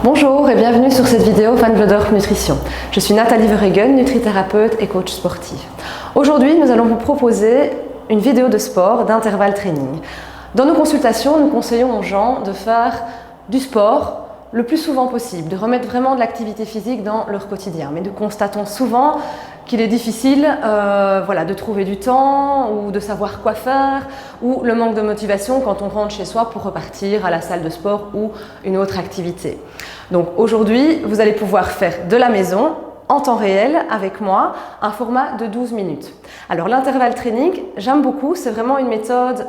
Bonjour et bienvenue sur cette vidéo Van Vlodorp Nutrition. Je suis Nathalie Verhegen, nutrithérapeute et coach sportif. Aujourd'hui, nous allons vous proposer une vidéo de sport d'intervalle training. Dans nos consultations, nous conseillons aux gens de faire du sport le plus souvent possible, de remettre vraiment de l'activité physique dans leur quotidien. Mais nous constatons souvent qu'il est difficile de trouver du temps ou de savoir quoi faire, ou le manque de motivation quand on rentre chez soi pour repartir à la salle de sport ou une autre activité. Donc aujourd'hui, vous allez pouvoir faire de la maison, en temps réel, avec moi, un format de 12 minutes. Alors l'intervalle training, j'aime beaucoup, c'est vraiment une méthode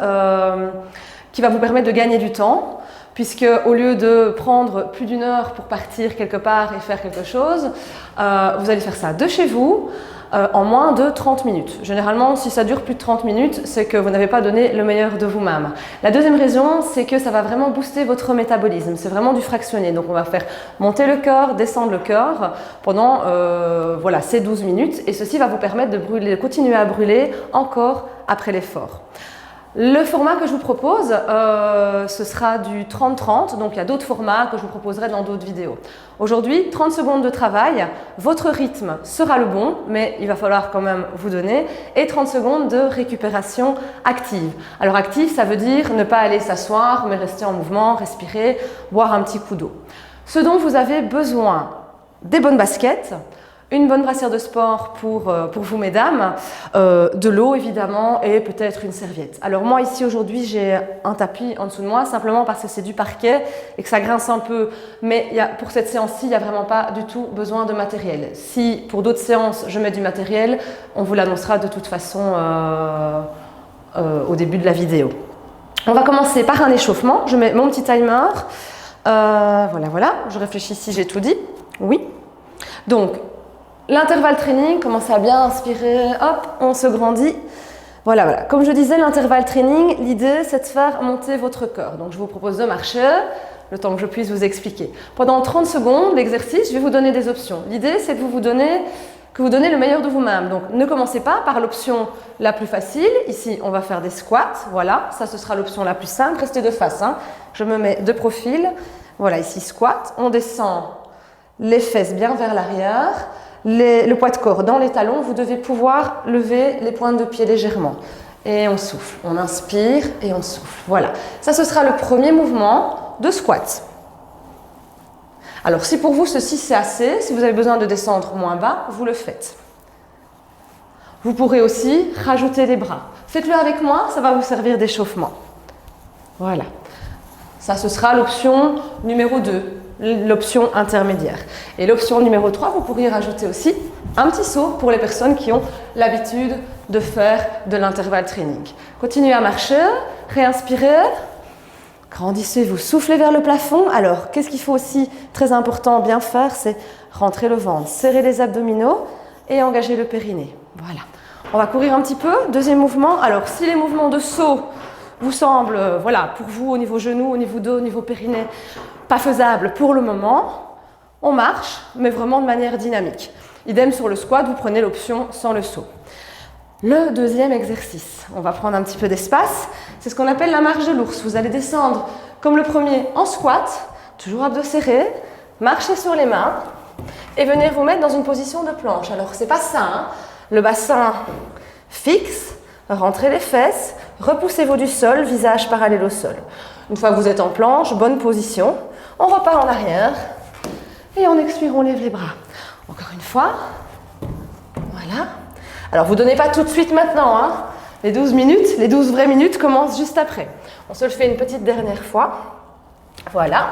qui va vous permettre de gagner du temps, puisque au lieu de prendre plus d'une heure pour partir quelque part et faire quelque chose, vous allez faire ça de chez vous en moins de 30 minutes. Généralement, si ça dure plus de 30 minutes, c'est que vous n'avez pas donné le meilleur de vous-même. La deuxième raison, c'est que ça va vraiment booster votre métabolisme. C'est vraiment du fractionné. Donc on va faire monter le cœur, descendre le cœur pendant ces 12 minutes. Et ceci va vous permettre de continuer à brûler encore après l'effort. Le format que je vous propose, ce sera du 30-30, donc il y a d'autres formats que je vous proposerai dans d'autres vidéos. Aujourd'hui, 30 secondes de travail, votre rythme sera le bon, mais il va falloir quand même vous donner, et 30 secondes de récupération active. Alors active, ça veut dire ne pas aller s'asseoir, mais rester en mouvement, respirer, boire un petit coup d'eau. Ce dont vous avez besoin, des bonnes baskets, une bonne brassière de sport pour vous mesdames, de l'eau évidemment et peut-être une serviette. Alors moi ici aujourd'hui j'ai un tapis en dessous de moi simplement parce que c'est du parquet et que ça grince un peu, mais pour cette séance-ci il n'y a vraiment pas du tout besoin de matériel. Si pour d'autres séances je mets du matériel, on vous l'annoncera de toute façon au début de la vidéo. On va commencer par un échauffement, je mets mon petit timer, voilà, je réfléchis si j'ai tout dit, oui. Donc l'intervalle training, commencez à bien inspirer, hop, on se grandit. Voilà. Comme je disais, l'intervalle training, l'idée c'est de faire monter votre corps. Donc je vous propose de marcher, le temps que je puisse vous expliquer. Pendant 30 secondes, l'exercice, je vais vous donner des options. L'idée c'est que vous donnez le meilleur de vous-même. Donc ne commencez pas par l'option la plus facile. Ici, on va faire des squats, voilà, ça ce sera l'option la plus simple. Restez de face, hein. Je me mets de profil. Voilà, ici squat, on descend les fesses bien vers l'arrière. Le poids de corps dans les talons, vous devez pouvoir lever les pointes de pied légèrement. Et on souffle, on inspire et on souffle. Voilà, ça ce sera le premier mouvement de squat. Alors si pour vous ceci c'est assez, si vous avez besoin de descendre moins bas, vous le faites. Vous pourrez aussi rajouter les bras. Faites-le avec moi, ça va vous servir d'échauffement. Voilà, ça ce sera l'option numéro 2. L'option intermédiaire. Et l'option numéro 3, vous pourriez rajouter aussi un petit saut pour les personnes qui ont l'habitude de faire de l'intervalle training. Continuez à marcher, réinspirez, grandissez-vous, soufflez vers le plafond. Alors, qu'est-ce qu'il faut aussi, très important, bien faire, c'est rentrer le ventre, serrer les abdominaux et engager le périnée. Voilà. On va courir un petit peu. Deuxième mouvement. Alors, si les mouvements de saut vous semblent, pour vous, au niveau genou, au niveau dos, au niveau périnée, pas faisable pour le moment, on marche, mais vraiment de manière dynamique. Idem sur le squat, vous prenez l'option sans le saut. Le deuxième exercice, on va prendre un petit peu d'espace, c'est ce qu'on appelle la marche de l'ours. Vous allez descendre comme le premier en squat, toujours abdos serrés, marchez sur les mains et venez vous mettre dans une position de planche. Alors c'est pas ça, hein. Le bassin fixe, rentrez les fesses, repoussez-vous du sol, visage parallèle au sol. Une fois que vous êtes en planche, bonne position, on repart en arrière et en expire, on lève les bras. Encore une fois, voilà. Alors vous ne donnez pas tout de suite maintenant, hein. Les 12 minutes, les 12 vraies minutes commencent juste après. On se le fait une petite dernière fois. Voilà.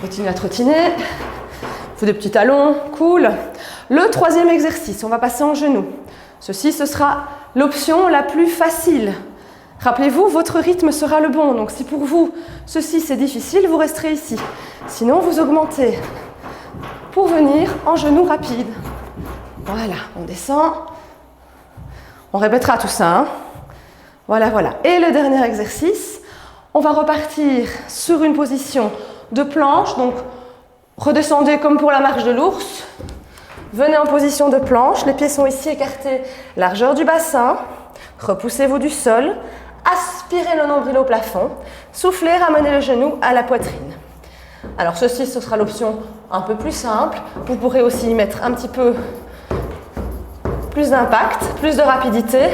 Continuez à trottiner. Vous des petits talons, cool. Le troisième exercice, on va passer en genoux. Ceci, ce sera l'option la plus facile. Rappelez-vous, votre rythme sera le bon. Donc si pour vous, ceci c'est difficile, vous resterez ici. Sinon, vous augmentez pour venir en genoux rapide. Voilà, on descend. On répétera tout ça, hein. Voilà. Et le dernier exercice, on va repartir sur une position de planche. Donc, redescendez comme pour la marche de l'ours. Venez en position de planche. Les pieds sont ici écartés, largeur du bassin. Repoussez-vous du sol. Aspirez le nombril au plafond. Soufflez, ramenez le genou à la poitrine. Alors ceci, ce sera l'option un peu plus simple. Vous pourrez aussi y mettre un petit peu plus d'impact, plus de rapidité.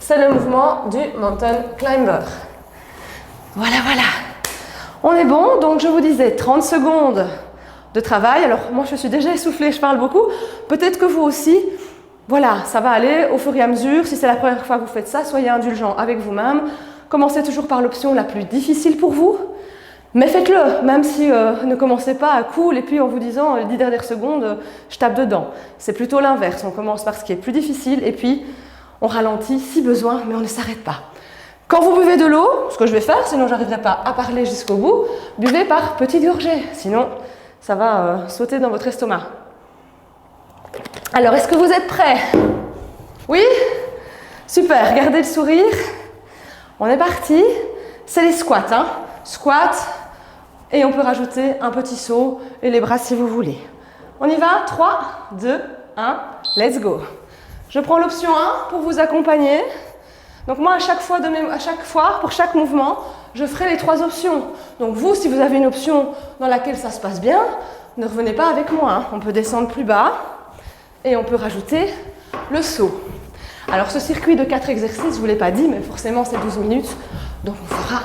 C'est le mouvement du Mountain Climber. Voilà, voilà. On est bon, donc je vous disais 30 secondes de travail. Alors moi je suis déjà essoufflée, je parle beaucoup. Peut-être que vous aussi, voilà, ça va aller au fur et à mesure. Si c'est la première fois que vous faites ça, soyez indulgents avec vous-même. Commencez toujours par l'option la plus difficile pour vous. Mais faites-le, même si ne commencez pas à cool et puis en vous disant les 10 dernières secondes, je tape dedans. C'est plutôt l'inverse, on commence par ce qui est plus difficile et puis on ralentit si besoin, mais on ne s'arrête pas. Quand vous buvez de l'eau, ce que je vais faire, sinon je n'arriverai pas à parler jusqu'au bout, buvez par petites gorgées, sinon ça va sauter dans votre estomac. Alors, est-ce que vous êtes prêts? Oui? Super, gardez le sourire. On est parti. C'est les squats, hein? Squat, et on peut rajouter un petit saut et les bras si vous voulez. On y va? 3, 2, 1, let's go. Je prends l'option 1 pour vous accompagner. Donc moi, à chaque fois, pour chaque mouvement, je ferai les 3 options. Donc vous, si vous avez une option dans laquelle ça se passe bien, ne revenez pas avec moi, hein. On peut descendre plus bas et on peut rajouter le saut. Alors ce circuit de 4 exercices, je ne vous l'ai pas dit, mais forcément c'est 12 minutes. Donc on fera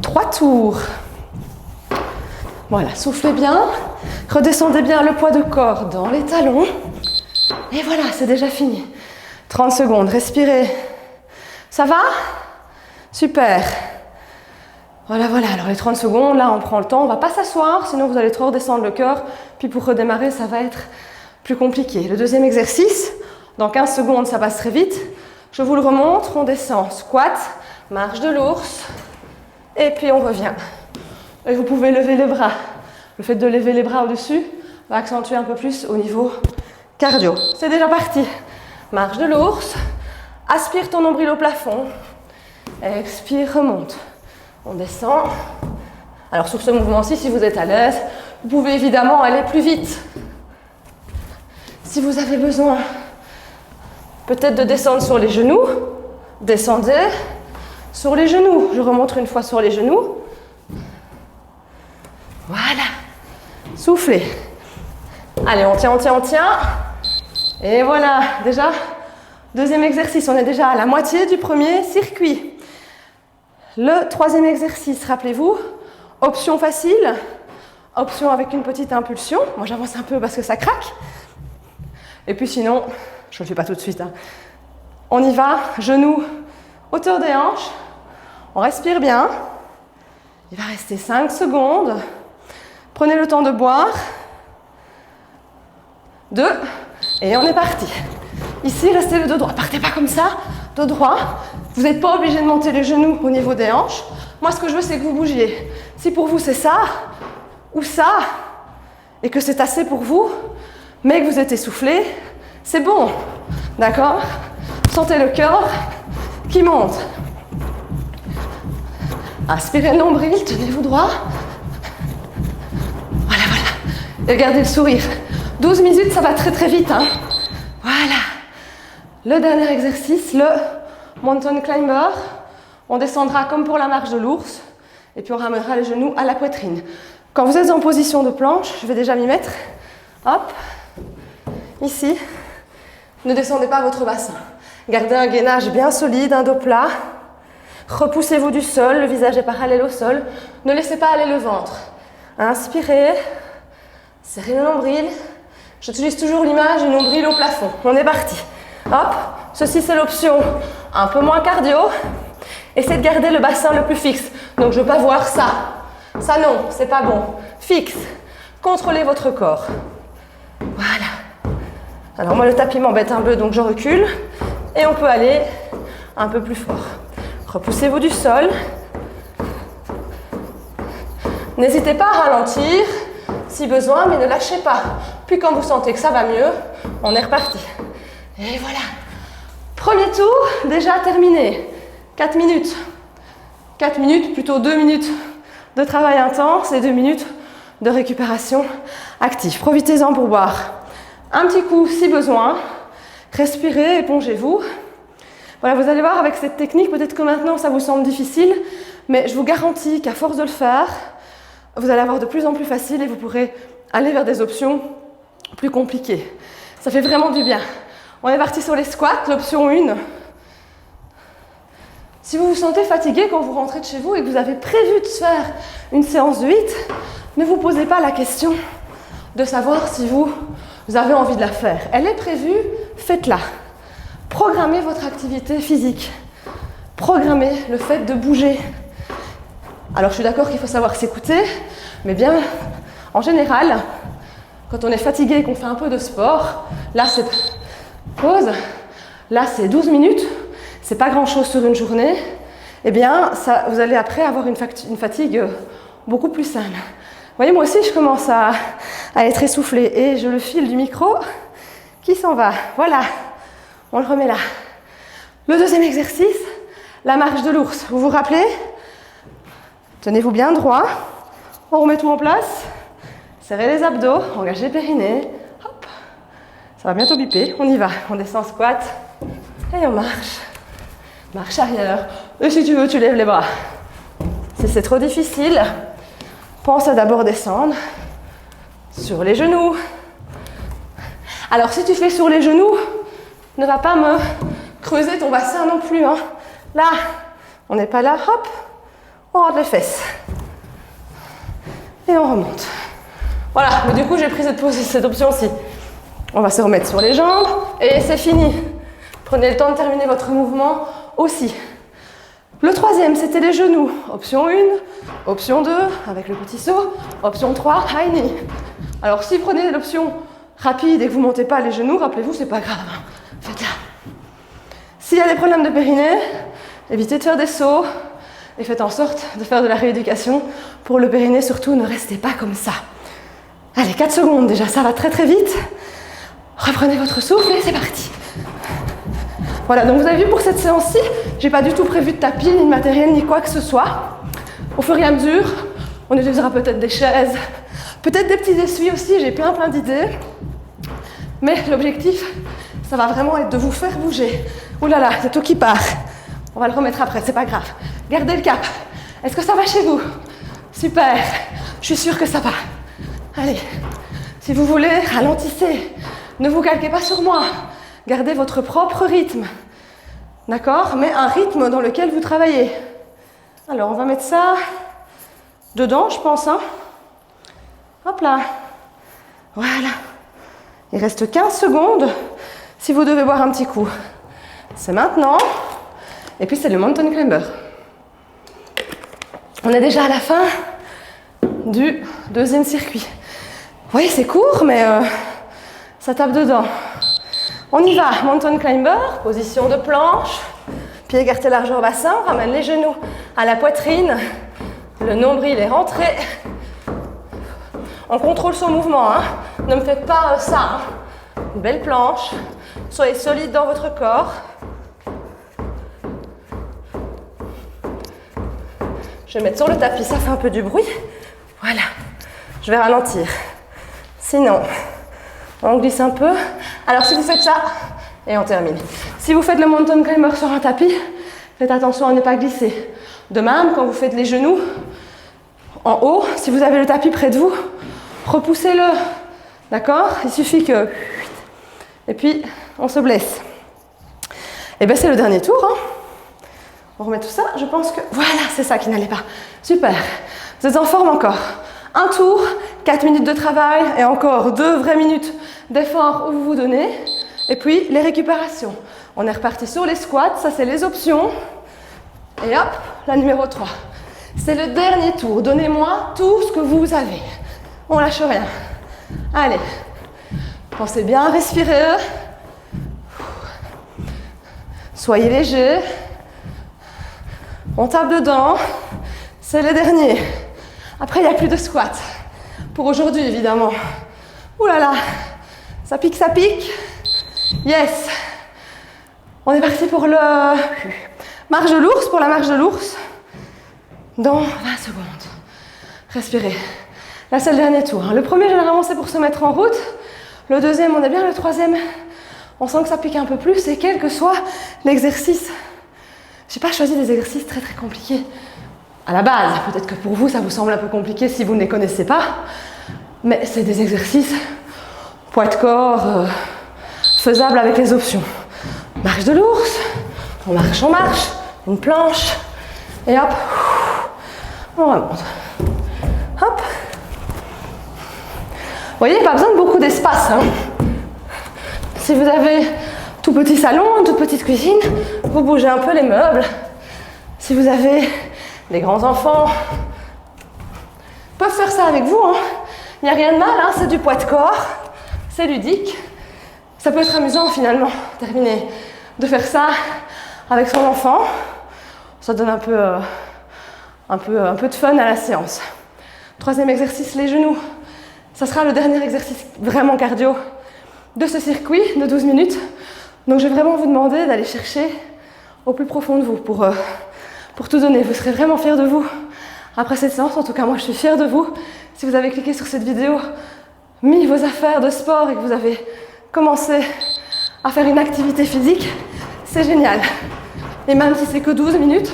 3 tours. Voilà, soufflez bien, redescendez bien le poids de corps dans les talons. Et voilà, c'est déjà fini. 30 secondes, respirez. Ça va? Super. Voilà, voilà, alors les 30 secondes, là on prend le temps, on ne va pas s'asseoir, sinon vous allez trop redescendre le cœur, puis pour redémarrer, ça va être plus compliqué. Le deuxième exercice, dans 15 secondes, ça passe très vite. Je vous le remontre, on descend, squat, marche de l'ours, et puis on revient. Et vous pouvez lever les bras. Le fait de lever les bras au-dessus va accentuer un peu plus au niveau cardio. C'est déjà parti. Marche de l'ours, aspire ton nombril au plafond, expire, remonte. On descend. Alors sur ce mouvement-ci, si vous êtes à l'aise, vous pouvez évidemment aller plus vite. Si vous avez besoin peut-être de descendre sur les genoux, descendez sur les genoux. Je remonte une fois sur les genoux. Voilà. Soufflez. Allez, on tient, on tient, on tient. Et voilà, déjà, deuxième exercice. On est déjà à la moitié du premier circuit. Le troisième exercice, rappelez-vous, option facile, option avec une petite impulsion. Moi, j'avance un peu parce que ça craque. Et puis sinon, je ne le fais pas tout de suite, hein. On y va, genoux, hauteur des hanches. On respire bien. Il va rester 5 secondes. Prenez le temps de boire. 2. Et on est parti. Ici, restez le dos droit. Partez pas comme ça, dos droit. Vous n'êtes pas obligé de monter les genoux au niveau des hanches. Moi, ce que je veux, c'est que vous bougiez. Si pour vous, c'est ça ou ça, et que c'est assez pour vous, mais que vous êtes essoufflé, c'est bon. D'accord? Sentez le cœur qui monte. Inspirez le nombril, tenez-vous droit. Voilà, voilà. Et gardez le sourire. 12 minutes, ça va très très vite, hein. Voilà. Le dernier exercice, le Mountain Climber. On descendra comme pour la marche de l'ours. Et puis on ramènera les genoux à la poitrine. Quand vous êtes en position de planche, je vais déjà m'y mettre. Hop. Ici. Ne descendez pas votre bassin. Gardez un gainage bien solide, un dos plat. Repoussez-vous du sol, le visage est parallèle au sol. Ne laissez pas aller le ventre. Inspirez. Serrez le nombril. J'utilise toujours l'image du nombril au plafond. On est parti. Hop. Ceci, c'est l'option un peu moins cardio. Essayez de garder le bassin le plus fixe. Donc, je ne veux pas voir ça. Ça, non, c'est pas bon. Fixe. Contrôlez votre corps. Voilà. Alors, moi, le tapis m'embête un peu, donc je recule. Et on peut aller un peu plus fort. Repoussez-vous du sol. N'hésitez pas à ralentir si besoin, mais ne lâchez pas. Puis quand vous sentez que ça va mieux, on est reparti. Et voilà. Premier tour, déjà terminé. 4 minutes. 4 minutes, plutôt 2 minutes de travail intense et 2 minutes de récupération active. Profitez-en pour boire un petit coup si besoin. Respirez, épongez-vous. Voilà, vous allez voir avec cette technique, peut-être que maintenant ça vous semble difficile, mais je vous garantis qu'à force de le faire, vous allez avoir de plus en plus facile et vous pourrez aller vers des options plus compliquées. Ça fait vraiment du bien. On est parti sur les squats, l'option 1. Si vous vous sentez fatigué quand vous rentrez de chez vous et que vous avez prévu de faire une séance de HIIT, ne vous posez pas la question de savoir si vous avez envie de la faire. Elle est prévue, faites-la. Programmez votre activité physique. Programmez le fait de bouger. Alors je suis d'accord qu'il faut savoir s'écouter, mais bien, en général, quand on est fatigué et qu'on fait un peu de sport, là c'est pause, là c'est 12 minutes, c'est pas grand chose sur une journée, eh bien ça, vous allez après avoir une fatigue beaucoup plus saine. Vous voyez, moi aussi je commence à être essoufflée et je le file du micro qui s'en va. Voilà, on le remet là. Le deuxième exercice, la marche de l'ours. Vous vous rappelez? Tenez-vous bien droit, on remet tout en place, serrez les abdos, engagez les périnées, hop, ça va bientôt biper, on y va, on descend squat et on marche, marche arrière, et si tu veux tu lèves les bras. Si c'est trop difficile, pense à d'abord descendre sur les genoux. Alors si tu fais sur les genoux, ne va pas me creuser ton bassin non plus, hein. Là, on n'est pas là, hop, on rentre les fesses. Et on remonte. Voilà, mais du coup j'ai pris cette option-ci. On va se remettre sur les jambes et c'est fini. Prenez le temps de terminer votre mouvement aussi. Le troisième, c'était les genoux. Option 1, option 2, avec le petit saut. Option 3, high knee. Alors si vous prenez l'option rapide et que vous ne montez pas les genoux, rappelez-vous, c'est pas grave, hein. Faites-la. S'il y a des problèmes de périnée, évitez de faire des sauts. Et faites en sorte de faire de la rééducation pour le périnée, surtout ne restez pas comme ça. Allez, 4 secondes déjà, ça va très très vite. Reprenez votre souffle et c'est parti. Voilà, donc vous avez vu pour cette séance-ci, j'ai pas du tout prévu de tapis, ni de matériel, ni quoi que ce soit. Au fur et à mesure, on utilisera peut-être des chaises, peut-être des petits essuies aussi, j'ai plein d'idées. Mais l'objectif, ça va vraiment être de vous faire bouger. Ouh là là, c'est tout qui part. On va le remettre après, c'est pas grave. Gardez le cap. Est-ce que ça va chez vous? Super. Je suis sûre que ça va. Allez. Si vous voulez, ralentissez. Ne vous calquez pas sur moi. Gardez votre propre rythme. D'accord? Mais un rythme dans lequel vous travaillez. Alors, on va mettre ça dedans, je pense, hein. Hop là. Voilà. Il reste 15 secondes si vous devez boire un petit coup. C'est maintenant. Et puis c'est le mountain climber. On est déjà à la fin du deuxième circuit. Vous voyez, c'est court, mais ça tape dedans. On y va, mountain climber, position de planche, pieds écartés largeur bassin, on ramène les genoux à la poitrine, le nombril est rentré. On contrôle son mouvement, hein. Ne me faites pas ça. Hein. Une belle planche, soyez solide dans votre corps. Je vais mettre sur le tapis, ça fait un peu du bruit. Voilà, je vais ralentir. Sinon, on glisse un peu. Alors si vous faites ça, et on termine. Si vous faites le mountain climber sur un tapis, faites attention à ne pas glisser. De même, quand vous faites les genoux en haut, si vous avez le tapis près de vous, repoussez-le. D'accord? Il suffit que... Et puis, on se blesse. Et bien c'est le dernier tour, hein. On remet tout ça, je pense que... Voilà, c'est ça qui n'allait pas. Super. Vous êtes en forme encore. Un tour, 4 minutes de travail et encore 2 vraies minutes d'effort où vous vous donnez. Et puis, les récupérations. On est reparti sur les squats, ça c'est les options. Et hop, la numéro 3. C'est le dernier tour. Donnez-moi tout ce que vous avez. On lâche rien. Allez. Pensez bien à respirer. Soyez léger. On tape dedans, c'est les derniers. Après, il n'y a plus de squat. Pour aujourd'hui, évidemment. Ouh là là, ça pique, ça pique. Yes. On est parti pour le marche de l'ours, pour la marche de l'ours. Dans 20 secondes. Respirez. Là, c'est le dernier tour. Le premier, généralement, c'est pour se mettre en route. Le deuxième, on est bien. Le troisième, on sent que ça pique un peu plus. Et quel que soit l'exercice, j'ai pas choisi des exercices très très compliqués. à la base. Peut-être que pour vous, ça vous semble un peu compliqué si vous ne les connaissez pas, mais c'est des exercices poids de corps faisables avec les options. Marche de l'ours, on marche, une planche, et hop, on remonte. Hop. Vous voyez, pas besoin de beaucoup d'espace. Hein. Si vous avez tout petit salon, toute petite cuisine, vous bougez un peu les meubles. Si vous avez des grands enfants, ils peuvent faire ça avec vous. Hein. Il n'y a rien de mal, hein. C'est du poids de corps, c'est ludique. Ça peut être amusant finalement, terminer de faire ça avec son enfant. Ça donne un peu de fun à la séance. Troisième exercice, les genoux. Ça sera le dernier exercice vraiment cardio de ce circuit de 12 minutes. Donc je vais vraiment vous demander d'aller chercher au plus profond de vous pour tout donner. Vous serez vraiment fiers de vous après cette séance. En tout cas, moi je suis fière de vous. Si vous avez cliqué sur cette vidéo, mis vos affaires de sport et que vous avez commencé à faire une activité physique, c'est génial. Et même si c'est que 12 minutes,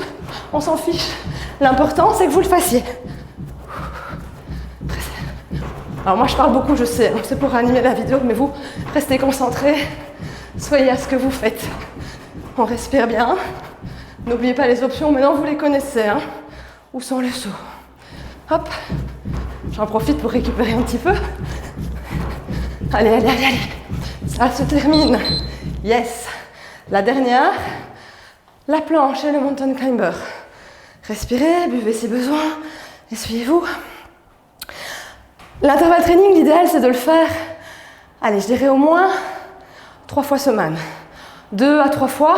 on s'en fiche. L'important, c'est que vous le fassiez. Alors moi, je parle beaucoup, je sais, c'est pour animer la vidéo, mais vous, restez concentrés, soyez à ce que vous faites. On respire bien. N'oubliez pas les options, maintenant vous les connaissez. Hein. Où sont les sauts? Hop. J'en profite pour récupérer un petit peu. Allez. Ça se termine. Yes. La dernière, la planche et le mountain climber. Respirez, buvez si besoin, essuyez-vous. L'intervalle training, l'idéal c'est de le faire, allez, je dirais au moins 3 fois semaine. 2 à 3 fois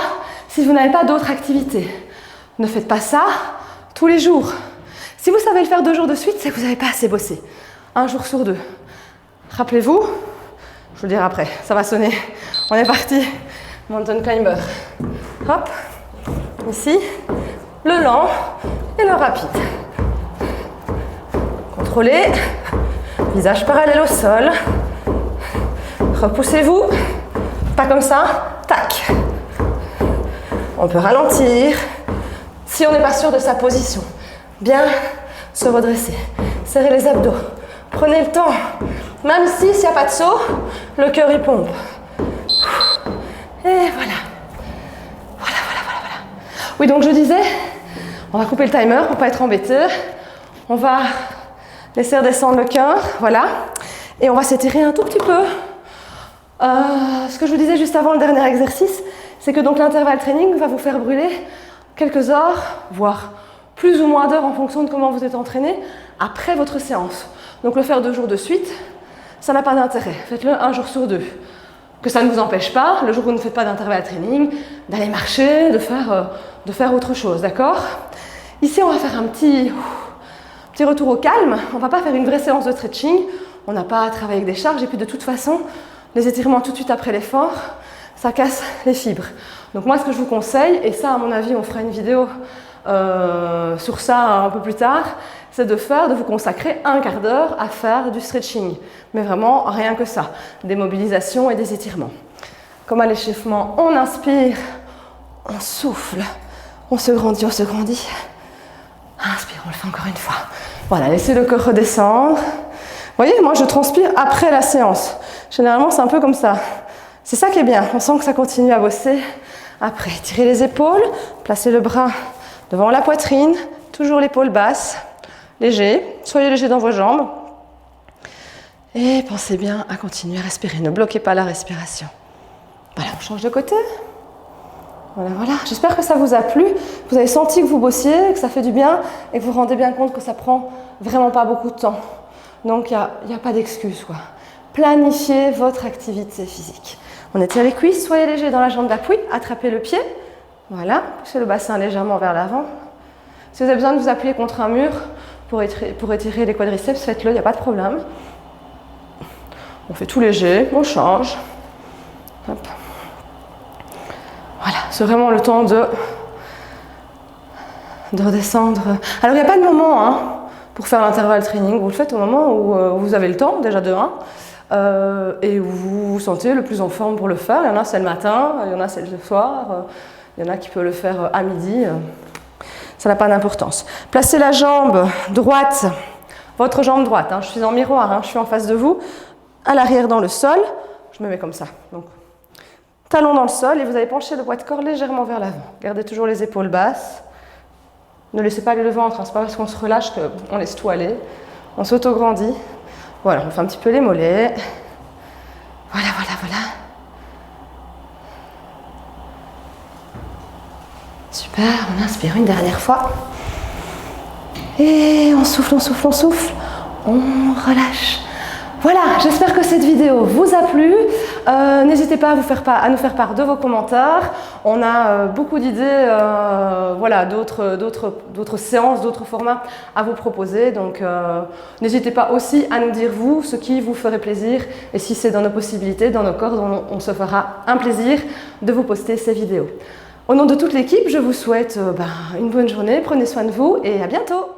si vous n'avez pas d'autres activités. Ne faites pas ça tous les jours. Si vous savez le faire 2 jours de suite, c'est que vous n'avez pas assez bossé. 1 jour sur 2. Rappelez-vous, je vous le dirai après, ça va sonner. On est parti. Mountain climber. Hop. Ici, le lent et le rapide. Contrôlez. Visage parallèle au sol. Repoussez-vous. Pas comme ça. Tac. On peut ralentir. Si on n'est pas sûr de sa position, bien se redresser. Serrez les abdos. Prenez le temps. Même si s'il n'y a pas de saut, le cœur y pompe. Et voilà. Voilà. Oui, donc je disais, on va couper le timer pour ne pas être embêté. On va laisser redescendre le cœur, voilà. Et on va s'étirer un tout petit peu. Ce que je vous disais juste avant le dernier exercice, c'est que donc l'intervalle training va vous faire brûler quelques heures, voire plus ou moins d'heures en fonction de comment vous êtes entraîné après votre séance. Donc le faire 2 jours de suite, ça n'a pas d'intérêt. Faites-le 1 jour sur 2. Que ça ne vous empêche pas, le jour où vous ne faites pas d'intervalle training, d'aller marcher, de faire autre chose, d'accord? Ici, on va faire un petit retour au calme. On ne va pas faire une vraie séance de stretching. On n'a pas à travailler avec des charges. Et puis de toute façon, les étirements tout de suite après l'effort, ça casse les fibres. Donc moi, ce que je vous conseille, et ça, à mon avis, on fera une vidéo sur ça un peu plus tard, c'est de vous consacrer 1 quart d'heure à faire du stretching. Mais vraiment, rien que ça. Des mobilisations et des étirements. Comme à l'échauffement, on inspire, on souffle, on se grandit. Inspire, on le fait encore une fois. Voilà, laissez le corps redescendre. Vous voyez, moi je transpire après la séance. Généralement, c'est un peu comme ça. C'est ça qui est bien, on sent que ça continue à bosser. Après, tirez les épaules, placez le bras devant la poitrine, toujours l'épaule basse, léger, soyez léger dans vos jambes. Et pensez bien à continuer à respirer, ne bloquez pas la respiration. Voilà, on change de côté. Voilà. J'espère que ça vous a plu. Vous avez senti que vous bossiez, que ça fait du bien et que vous vous rendez bien compte que ça prend vraiment pas beaucoup de temps. Donc, il n'y a pas d'excuse, quoi. Planifiez votre activité physique. On étire les cuisses, soyez léger dans la jambe d'appui, attrapez le pied. Voilà, poussez le bassin légèrement vers l'avant. Si vous avez besoin de vous appuyer contre un mur pour étirer les quadriceps, faites-le, il n'y a pas de problème. On fait tout léger, on change. Hop. Voilà, c'est vraiment le temps de redescendre. Alors, il n'y a pas de moment pour faire l'intervalle training. Vous le faites au moment où vous avez le temps, déjà de 1, et où vous vous sentez le plus en forme pour le faire. Il y en a, c'est le matin, il y en a, c'est le soir, il y en a qui peuvent le faire à midi. ça n'a pas d'importance. Placez la jambe droite, votre jambe droite, hein, je suis en miroir, hein, je suis en face de vous, à l'arrière dans le sol, je me mets comme ça. Donc, talon dans le sol et vous allez pencher le poids de corps légèrement vers l'avant. Gardez toujours les épaules basses. Ne laissez pas aller le ventre, hein. C'est pas parce qu'on se relâche qu'on laisse tout aller. On s'auto-grandit. Voilà, on fait un petit peu les mollets. Voilà, voilà, voilà. Super, on inspire une dernière fois. Et on souffle, on souffle, on souffle. On relâche. Voilà, j'espère que cette vidéo vous a plu. N'hésitez pas à nous faire part de vos commentaires. On a beaucoup d'idées, voilà, d'autres séances, d'autres formats à vous proposer. Donc, n'hésitez pas aussi à nous dire vous ce qui vous ferait plaisir. Et si c'est dans nos possibilités, dans nos cordes, on se fera un plaisir de vous poster ces vidéos. Au nom de toute l'équipe, je vous souhaite une bonne journée, prenez soin de vous et à bientôt.